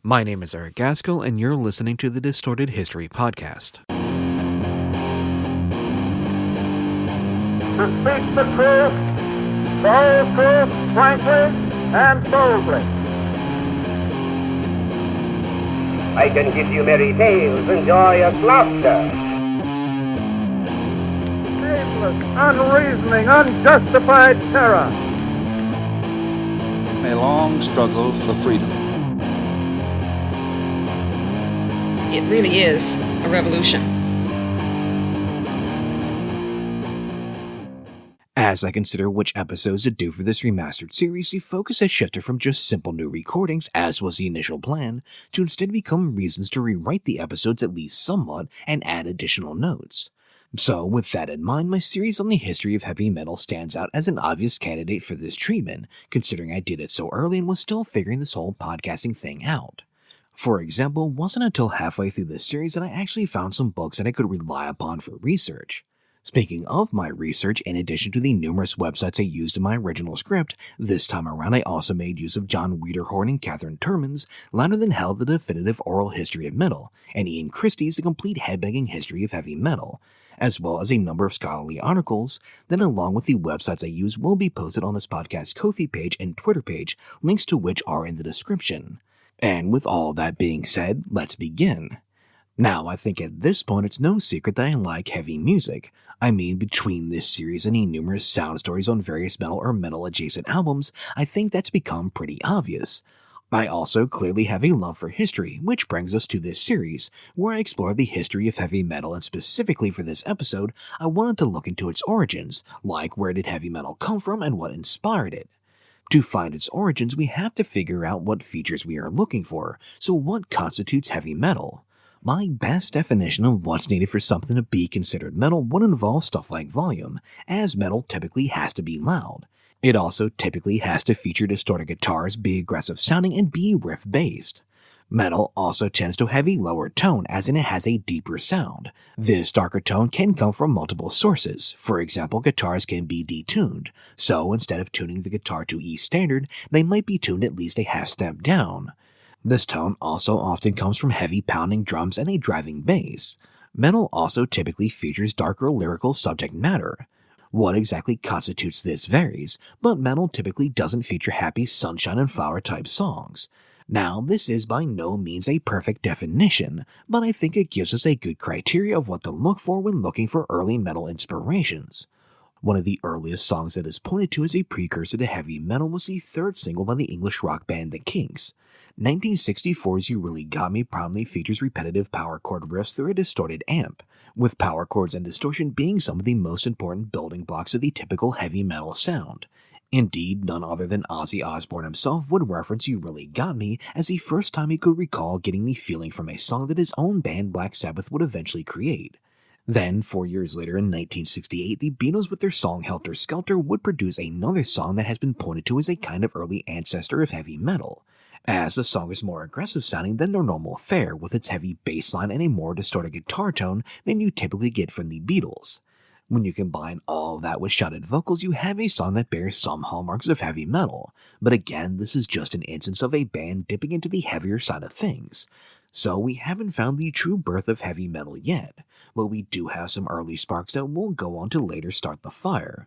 My name is Eric Gaskell, and you're listening to the Distorted History Podcast. To speak the truth, the whole truth, frankly and boldly. I can give you merry tales and joyous laughter. Shameless, unreasoning, unjustified terror. A long struggle for freedom. It really is a revolution. As I consider which episodes to do for this remastered series, the focus has shifted from just simple new recordings, as was the initial plan, to instead become reasons to rewrite the episodes at least somewhat and add additional notes. So, with that in mind, my series on the history of heavy metal stands out as an obvious candidate for this treatment, considering I did it so early and was still figuring this whole podcasting thing out. For example, it wasn't until halfway through this series that I actually found some books that I could rely upon for research. Speaking of my research, in addition to the numerous websites I used in my original script, this time around I also made use of John Wiederhorn and Catherine Turman's Louder Than Hell, The Definitive Oral History of Metal, and Ian Christie's The Complete Headbanging History of Heavy Metal, as well as a number of scholarly articles that, along with the websites I use, will be posted on this podcast's Ko-fi page and Twitter page, links to which are in the description. And with all that being said, let's begin. Now, I think at this point it's no secret that I like heavy music. I mean, between this series and the numerous sound stories on various metal or metal-adjacent albums, I think that's become pretty obvious. I also clearly have a love for history, which brings us to this series, where I explore the history of heavy metal, and specifically for this episode, I wanted to look into its origins, like where did heavy metal come from and what inspired it. To find its origins, we have to figure out what features we are looking for, so what constitutes heavy metal? My best definition of what's needed for something to be considered metal would involve stuff like volume, as metal typically has to be loud. It also typically has to feature distorted guitars, be aggressive sounding, and be riff-based. Metal also tends to have a lower tone, as in it has a deeper sound. This darker tone can come from multiple sources. For example, guitars can be detuned, so instead of tuning the guitar to E standard, they might be tuned at least a half step down. This tone also often comes from heavy pounding drums and a driving bass. Metal also typically features darker lyrical subject matter. What exactly constitutes this varies, but metal typically doesn't feature happy sunshine and flower type songs. Now, this is by no means a perfect definition, but I think it gives us a good criteria of what to look for when looking for early metal inspirations. One of the earliest songs that is pointed to as a precursor to heavy metal was the third single by the English rock band The Kinks. 1964's You Really Got Me prominently features repetitive power chord riffs through a distorted amp, with power chords and distortion being some of the most important building blocks of the typical heavy metal sound. Indeed, none other than Ozzy Osbourne himself would reference You Really Got Me as the first time he could recall getting the feeling from a song that his own band Black Sabbath would eventually create. Then, 4 years later in 1968, the Beatles with their song Helter Skelter would produce another song that has been pointed to as a kind of early ancestor of heavy metal, as the song is more aggressive sounding than their normal fare, with its heavy bass line and a more distorted guitar tone than you typically get from the Beatles. When you combine all of that with shouted vocals, you have a song that bears some hallmarks of heavy metal, but again, this is just an instance of a band dipping into the heavier side of things. So we haven't found the true birth of heavy metal yet, but we do have some early sparks that will go on to later start the fire.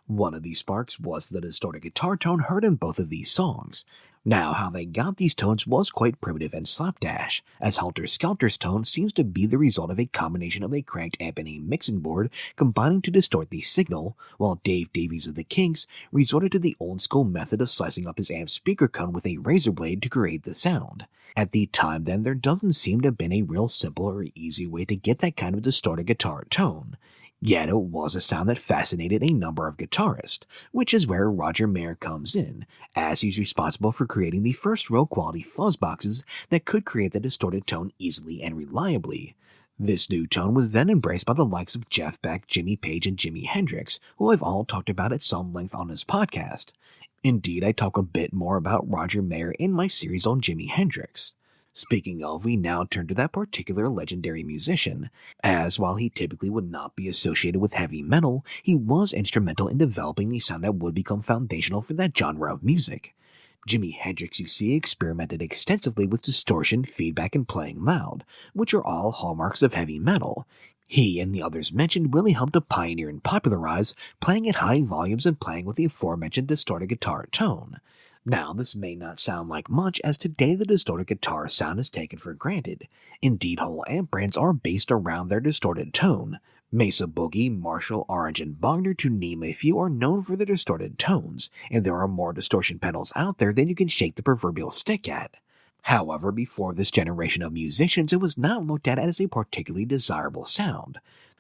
One of these sparks was the distorted guitar tone heard in both of these songs. Now, how they got these tones was quite primitive and slapdash, as Helter Skelter's tone seems to be the result of a combination of a cranked amp and a mixing board combining to distort the signal, while Dave Davies of the Kinks resorted to the old-school method of slicing up his amp speaker cone with a razor blade to create the sound. At the time then, there doesn't seem to have been a real simple or easy way to get that kind of distorted guitar tone. Yet it was a sound that fascinated a number of guitarists, which is where Roger Mayer comes in, as he's responsible for creating the first real quality fuzz boxes that could create the distorted tone easily and reliably. This new tone was then embraced by the likes of Jeff Beck, Jimmy Page, and Jimi Hendrix, who I've all talked about at some length on this podcast. Indeed, I talk a bit more about Roger Mayer in my series on Jimi Hendrix. Speaking of, we now turn to that particular legendary musician, as while he typically would not be associated with heavy metal, he was instrumental in developing the sound that would become foundational for that genre of music. Jimi Hendrix, you see, experimented extensively with distortion, feedback, and playing loud, which are all hallmarks of heavy metal. He and the others mentioned really helped to pioneer and popularize playing at high volumes and playing with the aforementioned distorted guitar tone. Now, this may not sound like much, as today the distorted guitar sound is taken for granted. Indeed, whole amp brands are based around their distorted tone. Mesa Boogie, Marshall, Orange, and Wagner, to name a few, are known for their distorted tones, and there are more distortion pedals out there than you can shake the proverbial stick at. However, before this generation of musicians, it was not looked at as a particularly desirable sound.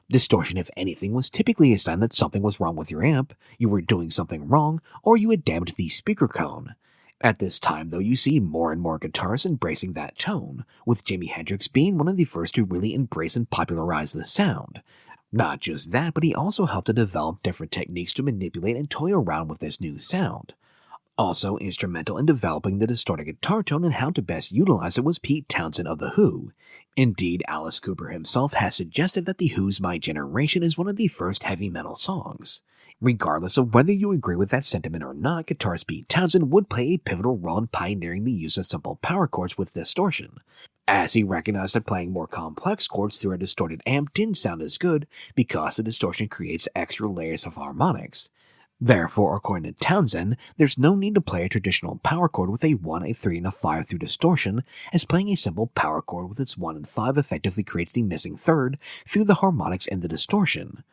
Distortion, if anything, was typically a sign that something was wrong with your amp, you were doing something wrong, or you had damaged the speaker cone. At this time, though, you see more and more guitarists embracing that tone, with Jimi Hendrix being one of the first to really embrace and popularize the sound. Not just that, but he also helped to develop different techniques to manipulate and toy around with this new sound. Also instrumental in developing the distorted guitar tone and how to best utilize it was Pete Townshend of The Who. Indeed, Alice Cooper himself has suggested that The Who's My Generation is one of the first heavy metal songs. Regardless of whether you agree with that sentiment or not, guitarist Pete Townshend would play a pivotal role in pioneering the use of simple power chords with distortion, as he recognized that playing more complex chords through a distorted amp didn't sound as good because the distortion creates extra layers of harmonics. Therefore, according to Townshend, there's no need to play a traditional power chord with a 1, a 3, and a 5 through distortion, as playing a simple power chord with its 1 and 5 effectively creates the missing third through the harmonics and the distortion.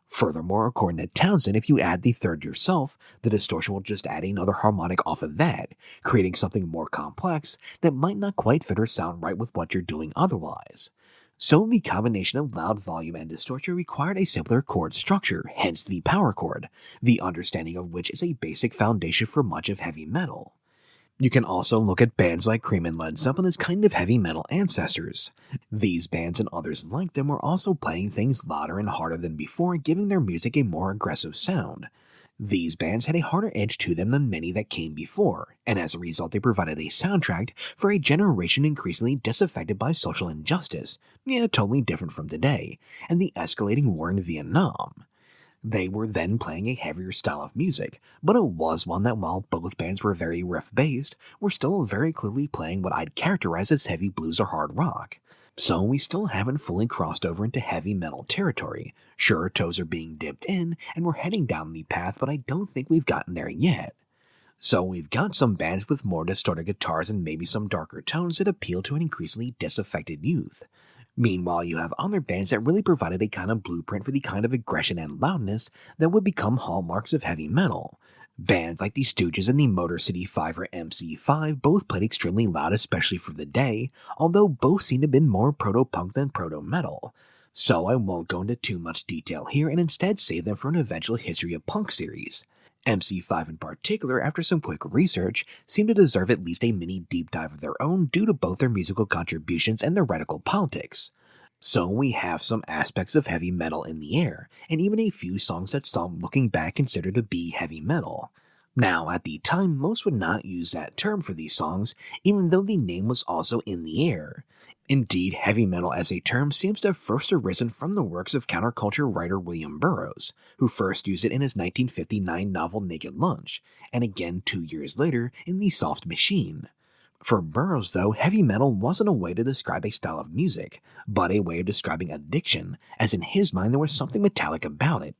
Furthermore, according to Townshend, if you add the third yourself, the distortion will just add another harmonic off of that, creating something more complex that might not quite fit or sound right with what you're doing otherwise. So the combination of loud volume and distortion required a simpler chord structure, hence the power chord, the understanding of which is a basic foundation for much of heavy metal. You can also look at bands like Cream and Led Zeppelin as kind of heavy metal ancestors. These bands and others like them were also playing things louder and harder than before, giving their music a more aggressive sound. These bands had a harder edge to them than many that came before, and as a result they provided a soundtrack for a generation increasingly disaffected by social injustice, yet totally different from today, and the escalating war in Vietnam. They were then playing a heavier style of music, but it was one that, while both bands were very riff-based, were still very clearly playing what I'd characterize as heavy blues or hard rock. So we still haven't fully crossed over into heavy metal territory. Sure, toes are being dipped in, and we're heading down the path, but I don't think we've gotten there yet. So we've got some bands with more distorted guitars and maybe some darker tones that appeal to an increasingly disaffected youth. Meanwhile, you have other bands that really provided a kind of blueprint for the kind of aggression and loudness that would become hallmarks of heavy metal. Bands like the Stooges and the Motor City 5 or MC5 both played extremely loud, especially for the day, although both seem to have been more proto-punk than proto-metal. So I won't go into too much detail here and instead save them for an eventual History of Punk series. MC5 in particular, after some quick research, seem to deserve at least a mini deep dive of their own due to both their musical contributions and their radical politics. So we have some aspects of heavy metal in the air, and even a few songs that some looking back consider to be heavy metal. Now, at the time, most would not use that term for these songs, even though the name was also in the air. Indeed, heavy metal as a term seems to have first arisen from the works of counterculture writer William Burroughs, who first used it in his 1959 novel Naked Lunch, and again 2 years later in The Soft Machine. For Burroughs, though, heavy metal wasn't a way to describe a style of music, but a way of describing addiction, as in his mind there was something metallic about it.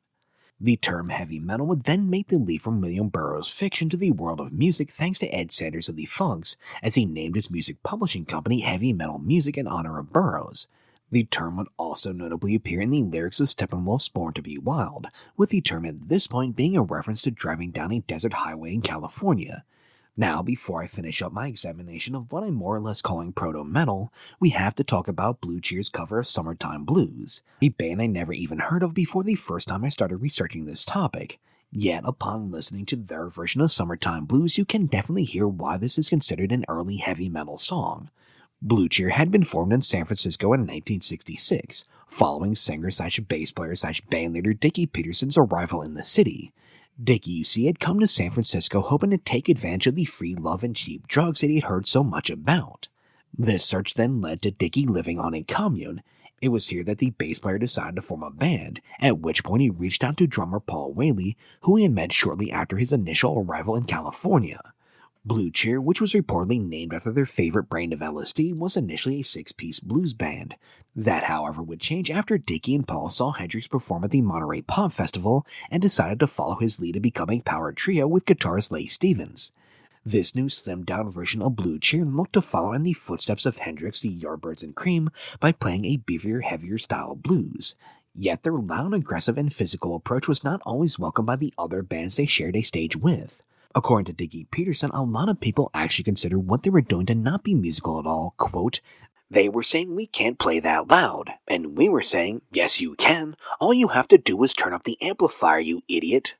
The term heavy metal would then make the leap from William Burroughs' fiction to the world of music thanks to Ed Sanders of the Funks, as he named his music publishing company Heavy Metal Music in honor of Burroughs. The term would also notably appear in the lyrics of Steppenwolf's Born to Be Wild, with the term at this point being a reference to driving down a desert highway in California. Now, before I finish up my examination of what I'm more or less calling proto-metal, we have to talk about Blue Cheer's cover of Summertime Blues, a band I never even heard of before the first time I started researching this topic. Yet, upon listening to their version of Summertime Blues, you can definitely hear why this is considered an early heavy metal song. Blue Cheer had been formed in San Francisco in 1966, following singer-bass player-bandleader Dickie Peterson's arrival in the city. Dickie, you see, had come to San Francisco hoping to take advantage of the free love and cheap drugs that he had heard so much about. This search then led to Dickie living on a commune. It was here that the bass player decided to form a band, at which point he reached out to drummer Paul Whaley, who he had met shortly after his initial arrival in California. Blue Cheer, which was reportedly named after their favorite brand of LSD, was initially a six-piece blues band. That, however, would change after Dickie and Paul saw Hendrix perform at the Monterey Pop Festival and decided to follow his lead and become a power trio with guitarist Leigh Stevens. This new slimmed-down version of Blue Cheer looked to follow in the footsteps of Hendrix, the Yardbirds, and Cream by playing a beefier, heavier style of blues. Yet their loud, aggressive, and physical approach was not always welcomed by the other bands they shared a stage with. According to Dickie Peterson, a lot of people actually considered what they were doing to not be musical at all. Quote, "They were saying we can't play that loud, and we were saying, yes you can, all you have to do is turn up the amplifier, you idiot."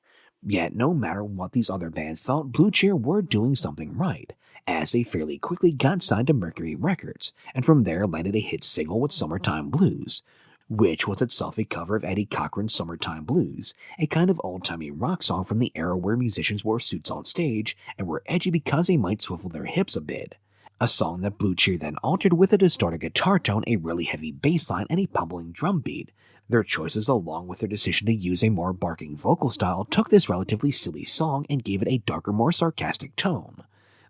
Yet no matter what these other bands thought, Blue Cheer were doing something right, as they fairly quickly got signed to Mercury Records, and from there landed a hit single with Summertime Blues, which was itself a cover of Eddie Cochran's Summertime Blues, a kind of old-timey rock song from the era where musicians wore suits on stage and were edgy because they might swivel their hips a bit. A song that Blue Cheer then altered with a distorted guitar tone, a really heavy bass line, and a pummeling drum beat. Their choices, along with their decision to use a more barking vocal style, took this relatively silly song and gave it a darker, more sarcastic tone.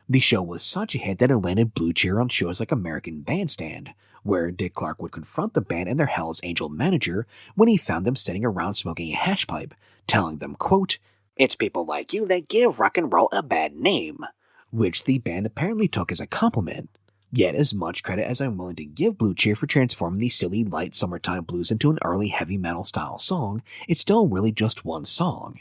The show was such a hit that it landed Blue Cheer on shows like American Bandstand, where Dick Clark would confront the band and their Hell's Angel manager when he found them sitting around smoking a hash pipe, telling them, quote, "It's people like you that give rock and roll a bad name," which the band apparently took as a compliment. Yet as much credit as I'm willing to give Blue Cheer for transforming the silly, light Summertime Blues into an early heavy metal style song, it's still really just one song.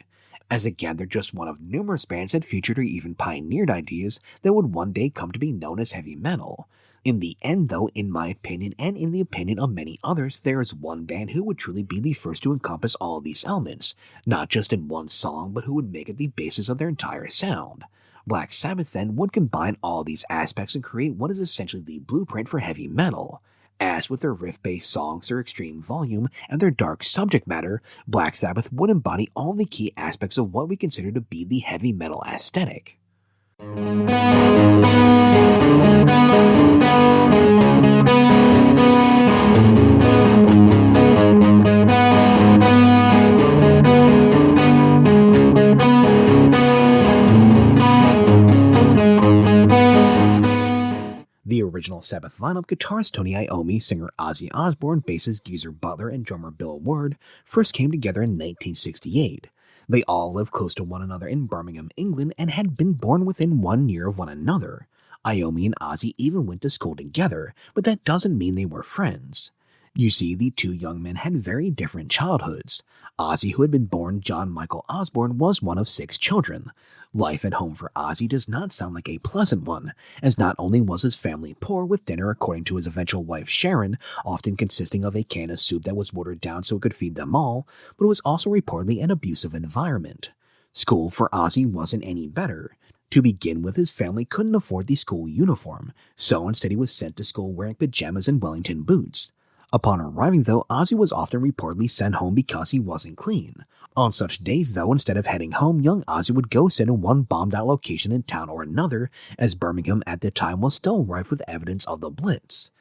As again, they're just one of numerous bands that featured or even pioneered ideas that would one day come to be known as heavy metal. In the end, though, in my opinion, and in the opinion of many others, there is one band who would truly be the first to encompass all of these elements, not just in one song, but who would make it the basis of their entire sound. Black Sabbath, then, would combine all these aspects and create what is essentially the blueprint for heavy metal. As with their riff-based songs, their extreme volume, and their dark subject matter, Black Sabbath would embody all the key aspects of what we consider to be the heavy metal aesthetic. The original Sabbath lineup, guitarist Tony Iommi, singer Ozzy Osbourne, bassist Geezer Butler, and drummer Bill Ward, first came together in 1968. They all lived close to one another in Birmingham, England, and had been born within 1 year of one another. Iommi and Ozzy even went to school together, but that doesn't mean they were friends. You see, the two young men had very different childhoods. Ozzy, who had been born John Michael Osborne, was one of 6 children. Life at home for Ozzy does not sound like a pleasant one, as not only was his family poor, with dinner, according to his eventual wife Sharon, often consisting of a can of soup that was watered down so it could feed them all, but it was also reportedly an abusive environment. School for Ozzy wasn't any better. To begin with, his family couldn't afford the school uniform, so instead he was sent to school wearing pajamas and Wellington boots. Upon arriving, though, Ozzy was often reportedly sent home because he wasn't clean. On such days, though, instead of heading home, young Ozzy would go sit in one bombed-out location in town or another, as Birmingham at the time was still rife with evidence of the Blitz.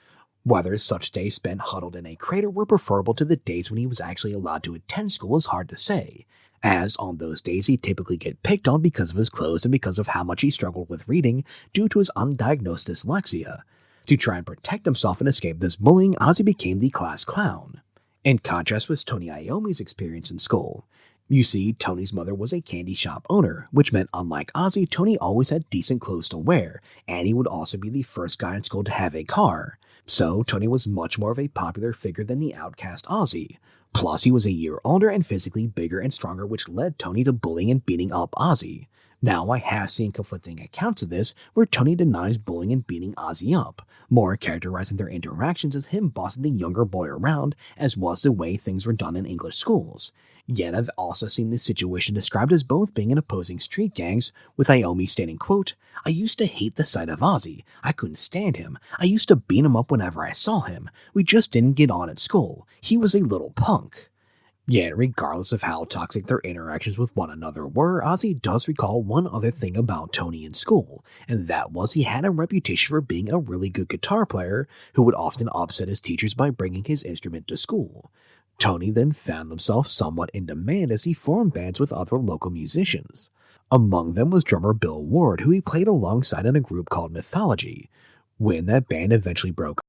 Whether such days spent huddled in a crater were preferable to the days when he was actually allowed to attend school is hard to say, as on those days he'd typically get picked on because of his clothes and because of how much he struggled with reading due to his undiagnosed dyslexia. To try and protect himself and escape this bullying, Ozzy became the class clown. In contrast with Tony Iommi's experience in school. You see, Tony's mother was a candy shop owner, which meant unlike Ozzy, Tony always had decent clothes to wear, and he would also be the first guy in school to have a car. So Tony was much more of a popular figure than the outcast Ozzy. Plus, he was a year older and physically bigger and stronger, which led Tony to bullying and beating up Ozzy. Now, I have seen conflicting accounts of this, where Tony denies bullying and beating Ozzy up, more characterizing their interactions as him bossing the younger boy around, as was the way things were done in English schools. Yet I've also seen this situation described as both being in opposing street gangs, with Iommi stating, quote, "I used to hate the sight of Ozzy. I couldn't stand him. I used to beat him up whenever I saw him. We just didn't get on at school. He was a little punk." Yet, regardless of how toxic their interactions with one another were, Ozzy does recall one other thing about Tony in school, and that was he had a reputation for being a really good guitar player who would often upset his teachers by bringing his instrument to school. Tony then found himself somewhat in demand as he formed bands with other local musicians. Among them was drummer Bill Ward, who he played alongside in a group called Mythology. When that band eventually broke